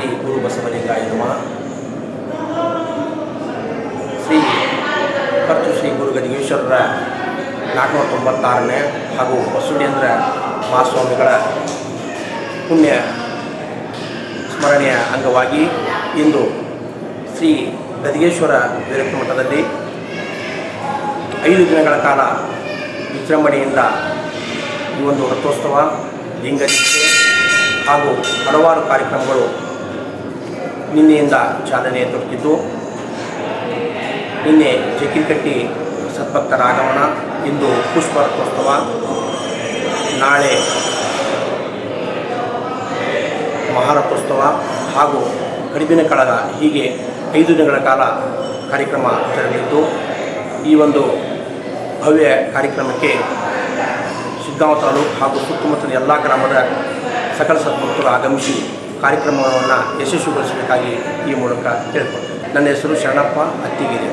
ಶ್ರೀ ಗುರು ಬಸವಲಿಂಗಾಯ ನಮಃ. ಶ್ರೀ ಕರ್ತು ಶ್ರೀ ಗುರು ಗದಿಗೇಶ್ವರರ 496ನೇ ಹಾಗೂ ಬಸವೇಂದ್ರ ಮಹಾಸ್ವಾಮಿಗಳ ಪುಣ್ಯ ಸ್ಮರಣೆಯ ಅಂಗವಾಗಿ ಇಂದು ಶ್ರೀ ಗದಿಗೇಶ್ವರ ವಿರಕ್ತ ಮಠದಲ್ಲಿ 5 ದಿನಗಳ ಕಾಲ ವಿಜೃಂಭಣೆಯಿಂದ ಈ ಒಂದು ರಥೋತ್ಸವ, ಲಿಂಗದೀಕ್ಷೆ ಹಾಗೂ ಹಲವಾರು ಕಾರ್ಯಕ್ರಮಗಳು ನಿನ್ನೆಯಿಂದ ಚಾಲನೆ ದೊರೆತಿದ್ದು, ನಿನ್ನೆ ಜಕ್ಕಿನಕಟ್ಟಿ ಸದ್ಭಕ್ತರ ಆಗಮನ, ಇಂದು ಪುಷ್ಪ ರಥೋತ್ಸವ, ನಾಳೆ ಮಹಾರಥೋತ್ಸವ ಹಾಗೂ ಕಡಿಬಿನ ಕಳಗ, ಹೀಗೆ 5 ದಿನಗಳ ಕಾಲ ಕಾರ್ಯಕ್ರಮ ಜರುಗಲಿದ್ದು, ಈ ಒಂದು ಭವ್ಯ ಕಾರ್ಯಕ್ರಮಕ್ಕೆ ಶಿಗ್ಗಾಂವ ತಾಲೂಕು ಹಾಗೂ ಸುತ್ತಮುತ್ತಲ ಎಲ್ಲ ಗ್ರಾಮದ ಸಕಲ ಸದ್ಭಕ್ತರು ಆಗಮಿಸಿ ಕಾರ್ಯಕ್ರಮವನ್ನು ಯಶಸ್ವಿಗೊಳಿಸಬೇಕಾಗಿ ಈ ಮೂಲಕ ಹೇಳ್ಕೊಳ್ತೇನೆ. ನನ್ನ ಹೆಸರು ಶರಣಪ್ಪ ಅತ್ತಿಗೆರೆ.